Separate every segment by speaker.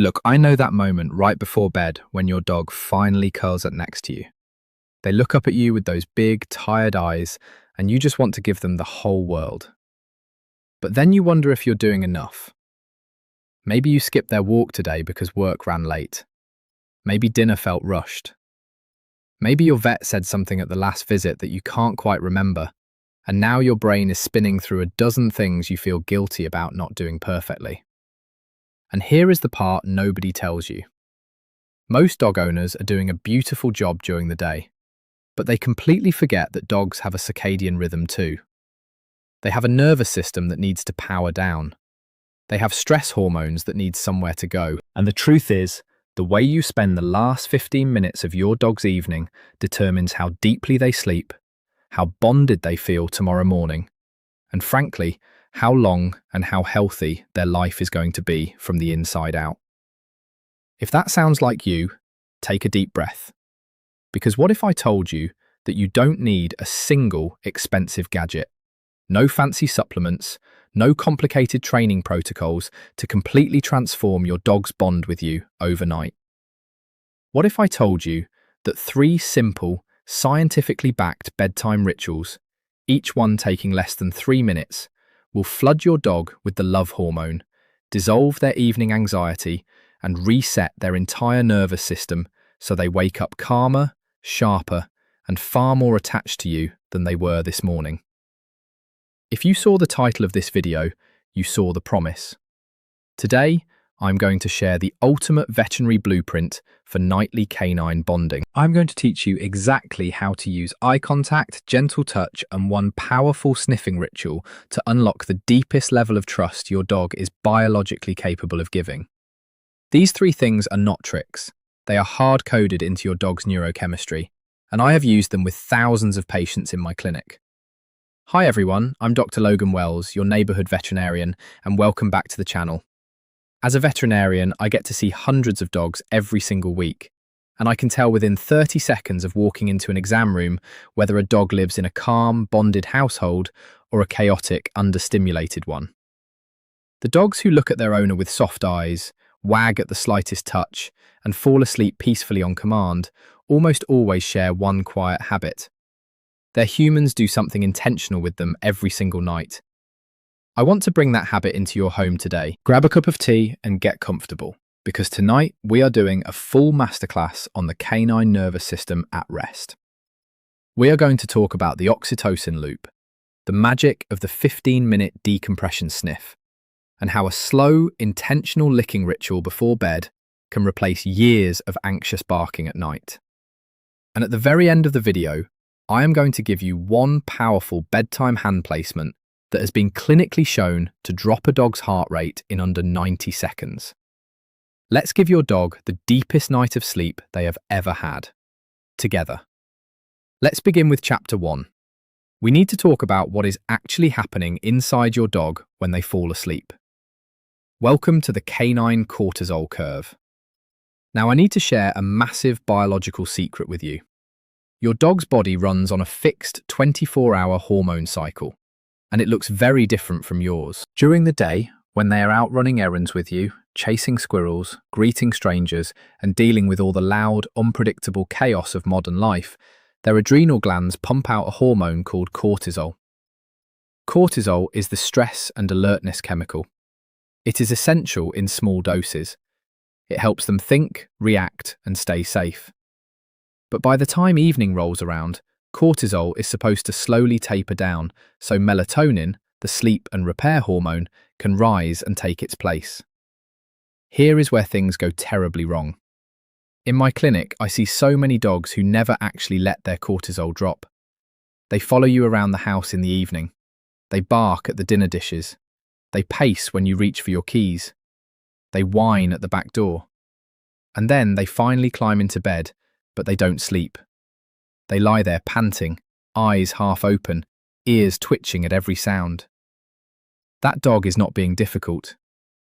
Speaker 1: Look, I know that moment right before bed when your dog finally curls up next to you. They look up at you with those big, tired eyes, and you just want to give them the whole world. But then you wonder if you're doing enough. Maybe you skipped their walk today because work ran late. Maybe dinner felt rushed. Maybe your vet said something at the last visit that you can't quite remember, and now your brain is spinning through a dozen things you feel guilty about not doing perfectly. And here is the part nobody tells you. Most dog owners are doing a beautiful job during the day, but they completely forget that dogs have a circadian rhythm too. They have a nervous system that needs to power down. They have stress hormones that need somewhere to go. And the truth is, the way you spend the last 15 minutes of your dog's evening determines how deeply they sleep, how bonded they feel tomorrow morning, and frankly, how long and how healthy their life is going to be from the inside out. If that sounds like you, take a deep breath. Because what if I told you that you don't need a single expensive gadget? No fancy supplements, no complicated training protocols to completely transform your dog's bond with you overnight. What if I told you that 3 simple, scientifically backed bedtime rituals, each one taking less than 3 minutes, will flood your dog with the love hormone, dissolve their evening anxiety, and reset their entire nervous system so they wake up calmer, sharper, and far more attached to you than they were this morning? If you saw the title of this video, you saw the promise. Today, I'm going to share the ultimate veterinary blueprint for nightly canine bonding. I'm going to teach you exactly how to use eye contact, gentle touch, and one powerful sniffing ritual to unlock the deepest level of trust your dog is biologically capable of giving. These 3 things are not tricks. They are hard-coded into your dog's neurochemistry, and I have used them with thousands of patients in my clinic. Hi everyone, I'm Dr. Logan Wells, your neighbourhood veterinarian, and welcome back to the channel. As a veterinarian, I get to see hundreds of dogs every single week, and I can tell within 30 seconds of walking into an exam room whether a dog lives in a calm, bonded household or a chaotic, understimulated one. The dogs who look at their owner with soft eyes, wag at the slightest touch, and fall asleep peacefully on command almost always share one quiet habit. Their humans do something intentional with them every single night. I want to bring that habit into your home today. Grab a cup of tea and get comfortable, because tonight we are doing a full masterclass on the canine nervous system at rest. We are going to talk about the oxytocin loop, the magic of the 15-minute decompression sniff, and how a slow, intentional licking ritual before bed can replace years of anxious barking at night. And at the very end of the video, I am going to give you one powerful bedtime hand placement that has been clinically shown to drop a dog's heart rate in under 90 seconds. Let's give your dog the deepest night of sleep they have ever had. Together. Let's begin with Chapter 1. We need to talk about what is actually happening inside your dog when they fall asleep. Welcome to the canine cortisol curve. Now I need to share a massive biological secret with you. Your dog's body runs on a fixed 24-hour hormone cycle, and it looks very different from yours. During the day, when they are out running errands with you, chasing squirrels, greeting strangers, and dealing with all the loud, unpredictable chaos of modern life, their adrenal glands pump out a hormone called cortisol. Cortisol is the stress and alertness chemical. It is essential in small doses. It helps them think, react, and stay safe. But by the time evening rolls around, cortisol is supposed to slowly taper down, so melatonin, the sleep and repair hormone, can rise and take its place. Here is where things go terribly wrong. In my clinic, I see so many dogs who never actually let their cortisol drop. They follow you around the house in the evening. They bark at the dinner dishes. They pace when you reach for your keys. They whine at the back door. And then they finally climb into bed, but they don't sleep. They lie there panting, eyes half open, ears twitching at every sound. That dog is not being difficult.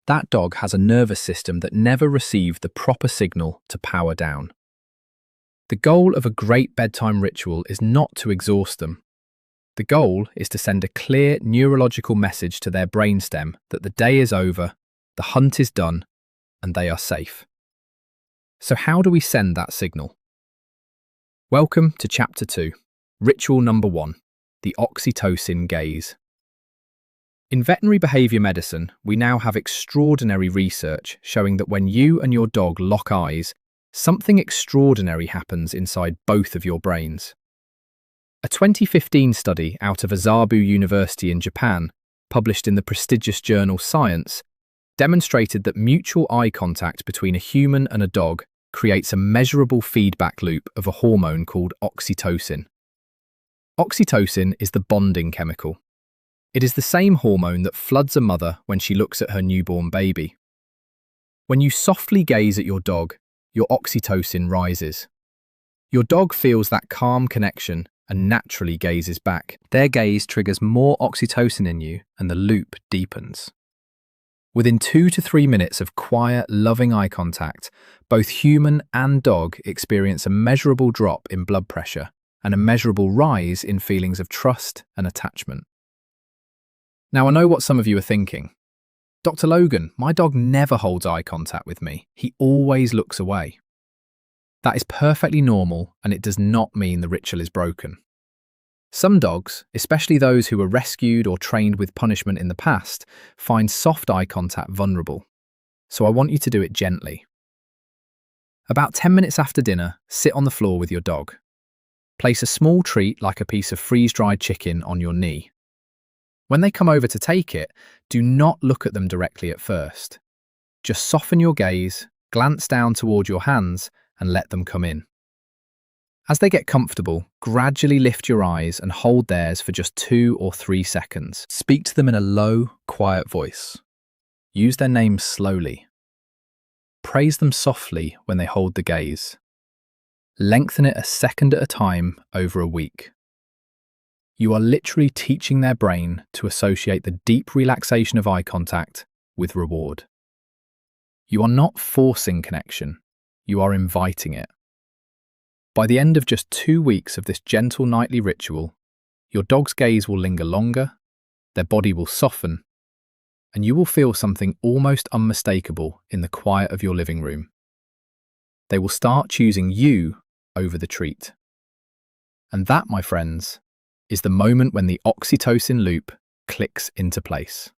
Speaker 1: That dog has a nervous system that never received the proper signal to power down. The goal of a great bedtime ritual is not to exhaust them. The goal is to send a clear neurological message to their brainstem that the day is over, the hunt is done, and they are safe. So how do we send that signal? Welcome to Chapter 2, Ritual Number 1, the oxytocin gaze. In veterinary behaviour medicine, we now have extraordinary research showing that when you and your dog lock eyes, something extraordinary happens inside both of your brains. A 2015 study out of Azabu University in Japan, published in the prestigious journal Science, demonstrated that mutual eye contact between a human and a dog creates a measurable feedback loop of a hormone called oxytocin. Oxytocin is the bonding chemical. It is the same hormone that floods a mother when she looks at her newborn baby. When you softly gaze at your dog, your oxytocin rises. Your dog feels that calm connection and naturally gazes back. Their gaze triggers more oxytocin in you and the loop deepens. Within 2 to 3 minutes of quiet, loving eye contact, both human and dog experience a measurable drop in blood pressure and a measurable rise in feelings of trust and attachment. Now, I know what some of you are thinking. Dr. Logan, my dog never holds eye contact with me. He always looks away. That is perfectly normal, and it does not mean the ritual is broken. Some dogs, especially those who were rescued or trained with punishment in the past, find soft eye contact vulnerable. So I want you to do it gently. About 10 minutes after dinner, sit on the floor with your dog. Place a small treat like a piece of freeze-dried chicken on your knee. When they come over to take it, do not look at them directly at first. Just soften your gaze, glance down toward your hands, and let them come in. As they get comfortable, gradually lift your eyes and hold theirs for just 2 or 3 seconds. Speak to them in a low, quiet voice. Use their names slowly. Praise them softly when they hold the gaze. Lengthen it a second at a time over a week. You are literally teaching their brain to associate the deep relaxation of eye contact with reward. You are not forcing connection, you are inviting it. By the end of just 2 weeks of this gentle nightly ritual, your dog's gaze will linger longer, their body will soften, and you will feel something almost unmistakable in the quiet of your living room. They will start choosing you over the treat. And that, my friends, is the moment when the oxytocin loop clicks into place.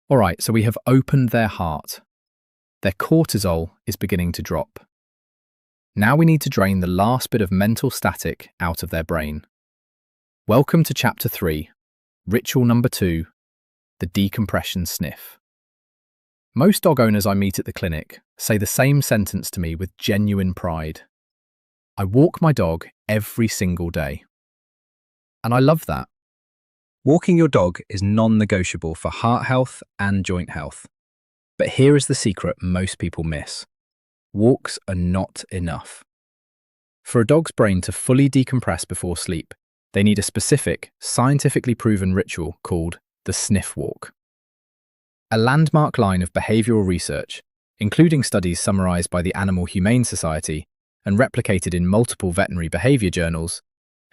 Speaker 1: All right, so we have opened their heart. Their cortisol is beginning to drop. Now we need to drain the last bit of mental static out of their brain. Welcome to Chapter 3, Ritual Number 2, the Decompression Sniff. Most dog owners I meet at the clinic say the same sentence to me with genuine pride. I walk my dog every single day. And I love that. Walking your dog is non-negotiable for heart health and joint health. But here is the secret most people miss. Walks are not enough. For a dog's brain to fully decompress before sleep, they need a specific, scientifically proven ritual called the Sniff walk. A landmark line of behavioural research, including studies summarised by the Animal Humane Society and replicated in multiple veterinary behaviour journals,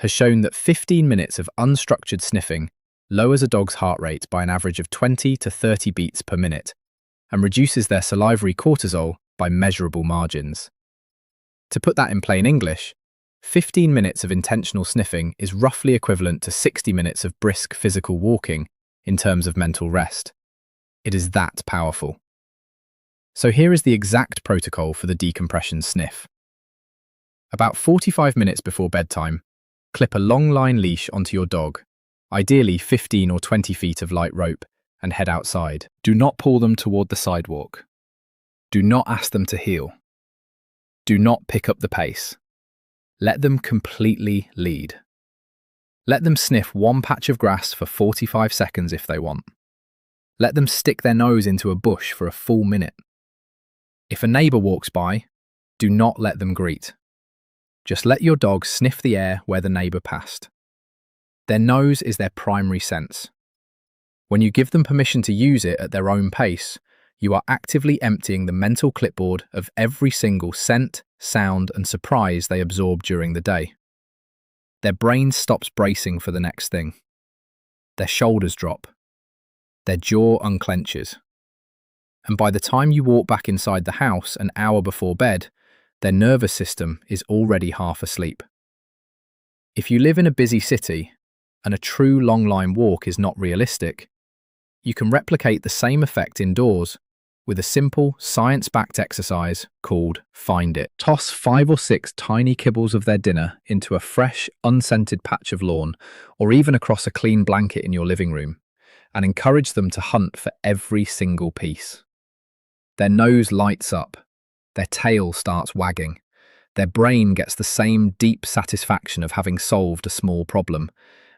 Speaker 1: has shown that 15 minutes of unstructured sniffing lowers a dog's heart rate by an average of 20 to 30 beats per minute and reduces their salivary cortisol by measurable margins. To put that in plain English, 15 minutes of intentional sniffing is roughly equivalent to 60 minutes of brisk physical walking in terms of mental rest. It is that powerful. So here is the exact protocol for the decompression sniff. About 45 minutes before bedtime, clip a long line leash onto your dog, ideally 15 or 20 feet of light rope, and head outside. Do not pull them toward the sidewalk. Do not ask them to heel. Do not pick up the pace. Let them completely lead. Let them sniff one patch of grass for 45 seconds if they want. Let them stick their nose into a bush for a full minute. If a neighbour walks by, do not let them greet. Just let your dog sniff the air where the neighbour passed. Their nose is their primary sense. When you give them permission to use it at their own pace, you are actively emptying the mental clipboard of every single scent, sound, and surprise they absorb during the day. Their brain stops bracing for the next thing. Their shoulders drop. Their jaw unclenches. And by the time you walk back inside the house an hour before bed, their nervous system is already half asleep. If you live in a busy city and a true long-line walk is not realistic, you can replicate the same effect indoors with a simple, science-backed exercise called Find It. Toss 5 or 6 tiny kibbles of their dinner into a fresh, unscented patch of lawn, or even across a clean blanket in your living room, and encourage them to hunt for every single piece. Their nose lights up, their tail starts wagging, their brain gets the same deep satisfaction of having solved a small problem,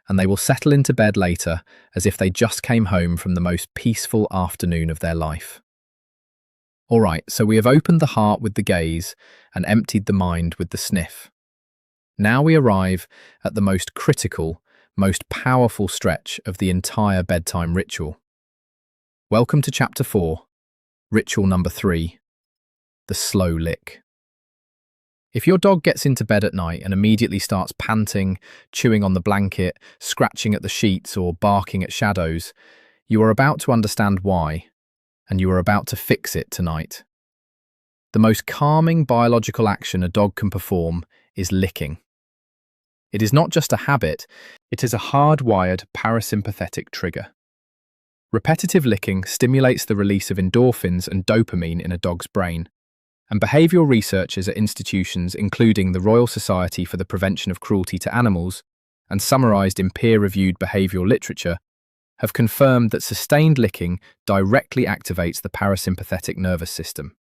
Speaker 1: and they will settle into bed later as if they just came home from the most peaceful afternoon of their life. All right, so we have opened the heart with the gaze and emptied the mind with the sniff. Now we arrive at the most critical, most powerful stretch of the entire bedtime ritual. Welcome to Chapter 4, Ritual number 3, the slow lick. If your dog gets into bed at night and immediately starts panting, chewing on the blanket, scratching at the sheets, or barking at shadows, you are about to understand why, and you are about to fix it tonight. The most calming biological action a dog can perform is licking. It is not just a habit, it is a hardwired parasympathetic trigger. Repetitive licking stimulates the release of endorphins and dopamine in a dog's brain, and behavioural researchers at institutions including the Royal Society for the Prevention of Cruelty to Animals and summarised in peer-reviewed behavioural literature have confirmed that sustained licking directly activates the parasympathetic nervous system.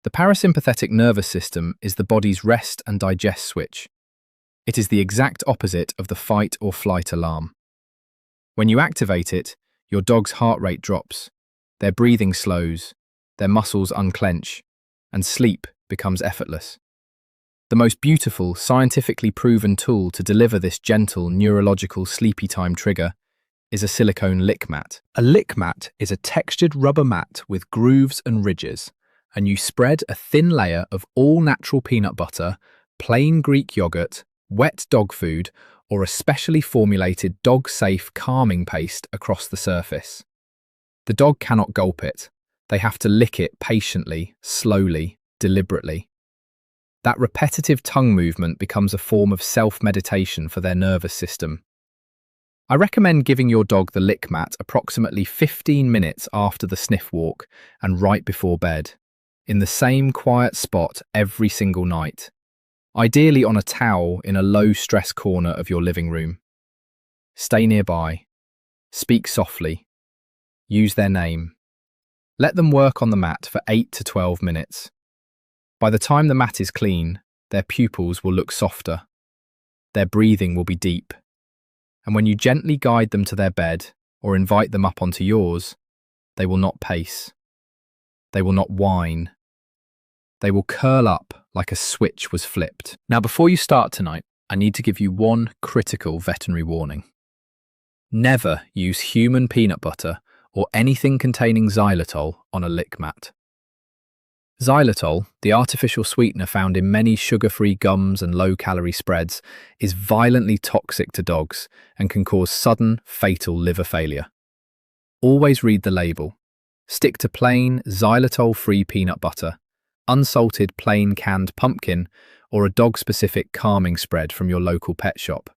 Speaker 1: The parasympathetic nervous system is the body's rest and digest switch. It is the exact opposite of the fight or flight alarm. When you activate it, your dog's heart rate drops, their breathing slows, their muscles unclench, and sleep becomes effortless. The most beautiful, scientifically proven tool to deliver this gentle, neurological sleepy time trigger is a silicone lick mat. A lick mat is a textured rubber mat with grooves and ridges, and you spread a thin layer of all-natural peanut butter, plain Greek yogurt, wet dog food, or a specially formulated dog-safe calming paste across the surface. The dog cannot gulp it. They have to lick it patiently, slowly, deliberately. That repetitive tongue movement becomes a form of self-meditation for their nervous system. I recommend giving your dog the lick mat approximately 15 minutes after the sniff walk and right before bed, in the same quiet spot every single night, ideally on a towel in a low-stress corner of your living room. Stay nearby. Speak softly. Use their name. Let them work on the mat for 8 to 12 minutes. By the time the mat is clean, their pupils will look softer. Their breathing will be deep. And when you gently guide them to their bed or invite them up onto yours, they will not pace. They will not whine. They will curl up like a switch was flipped. Now, before you start tonight, I need to give you one critical veterinary warning. Never use human peanut butter or anything containing xylitol on a lick mat. Xylitol, the artificial sweetener found in many sugar-free gums and low-calorie spreads, is violently toxic to dogs and can cause sudden, fatal liver failure. Always read the label. Stick to plain, xylitol-free peanut butter, unsalted plain canned pumpkin, or a dog-specific calming spread from your local pet shop.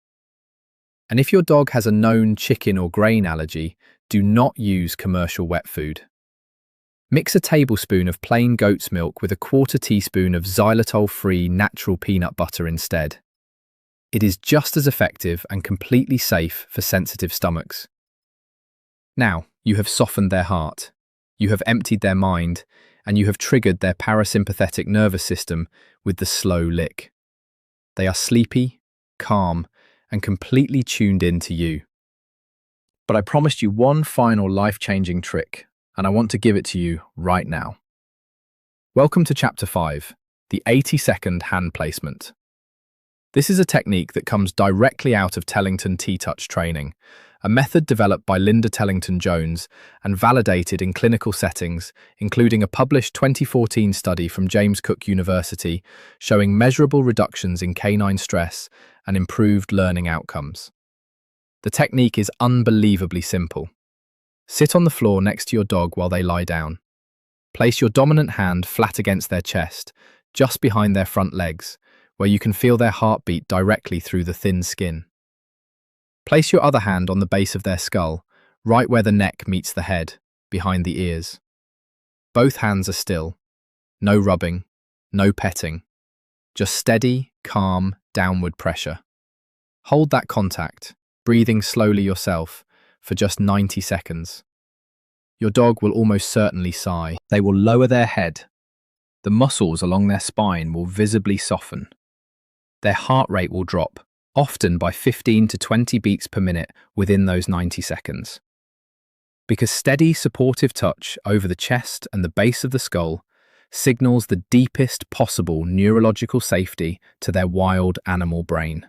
Speaker 1: And if your dog has a known chicken or grain allergy, do not use commercial wet food. Mix a tablespoon of plain goat's milk with a 1/4 teaspoon of xylitol-free natural peanut butter instead. It is just as effective and completely safe for sensitive stomachs. Now, you have softened their heart, you have emptied their mind, and you have triggered their parasympathetic nervous system with the slow lick. They are sleepy, calm, and completely tuned in to you. But I promised you one final life-changing trick, and I want to give it to you right now. Welcome to Chapter 5, the 80-second hand placement. This is a technique that comes directly out of Tellington T-Touch training, a method developed by Linda Tellington-Jones and validated in clinical settings, including a published 2014 study from James Cook University showing measurable reductions in canine stress and improved learning outcomes. The technique is unbelievably simple. Sit on the floor next to your dog while they lie down. Place your dominant hand flat against their chest, just behind their front legs, where you can feel their heartbeat directly through the thin skin. Place your other hand on the base of their skull, right where the neck meets the head, behind the ears. Both hands are still. No rubbing, no petting. Just steady, calm, downward pressure. Hold that contact, breathing slowly yourself, for just 90 seconds. Your dog will almost certainly sigh. They will lower their head. The muscles along their spine will visibly soften. Their heart rate will drop, often by 15 to 20 beats per minute within those 90 seconds. Because steady, supportive touch over the chest and the base of the skull signals the deepest possible neurological safety to their wild animal brain.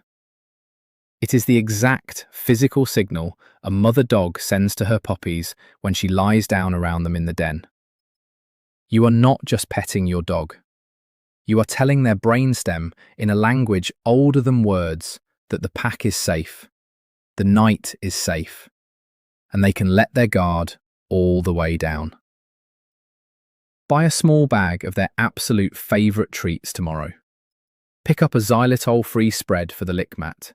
Speaker 1: It is the exact physical signal a mother dog sends to her puppies when she lies down around them in the den. You are not just petting your dog. You are telling their brainstem in a language older than words that the pack is safe, the night is safe, and they can let their guard all the way down. Buy a small bag of their absolute favourite treats tomorrow. Pick up a xylitol-free spread for the lick mat.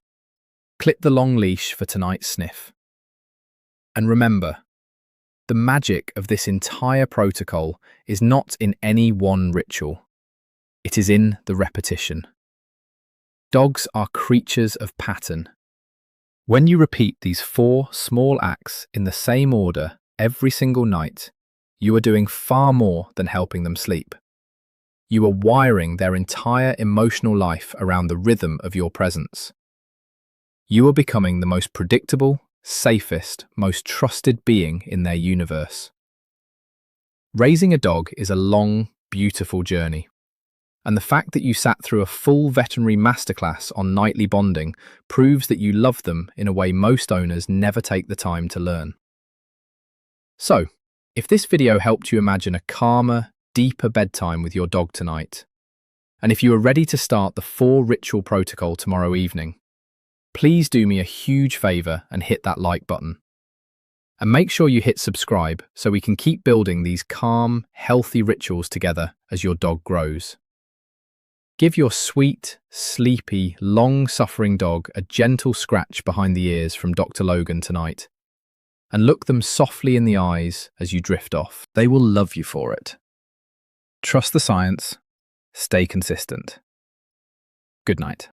Speaker 1: Clip the long leash for tonight's sniff. And remember, the magic of this entire protocol is not in any one ritual. It is in the repetition. Dogs are creatures of pattern. When you repeat these 4 small acts in the same order every single night, you are doing far more than helping them sleep. You are wiring their entire emotional life around the rhythm of your presence. You are becoming the most predictable, safest, most trusted being in their universe. Raising a dog is a long, beautiful journey. And the fact that you sat through a full veterinary masterclass on nightly bonding proves that you love them in a way most owners never take the time to learn. So, if this video helped you imagine a calmer, deeper bedtime with your dog tonight, and if you are ready to start the 4 ritual protocol tomorrow evening, please do me a huge favour and hit that like button. And make sure you hit subscribe so we can keep building these calm, healthy rituals together as your dog grows. Give your sweet, sleepy, long-suffering dog a gentle scratch behind the ears from Dr. Logan tonight, and look them softly in the eyes as you drift off. They will love you for it. Trust the science. Stay consistent. Good night.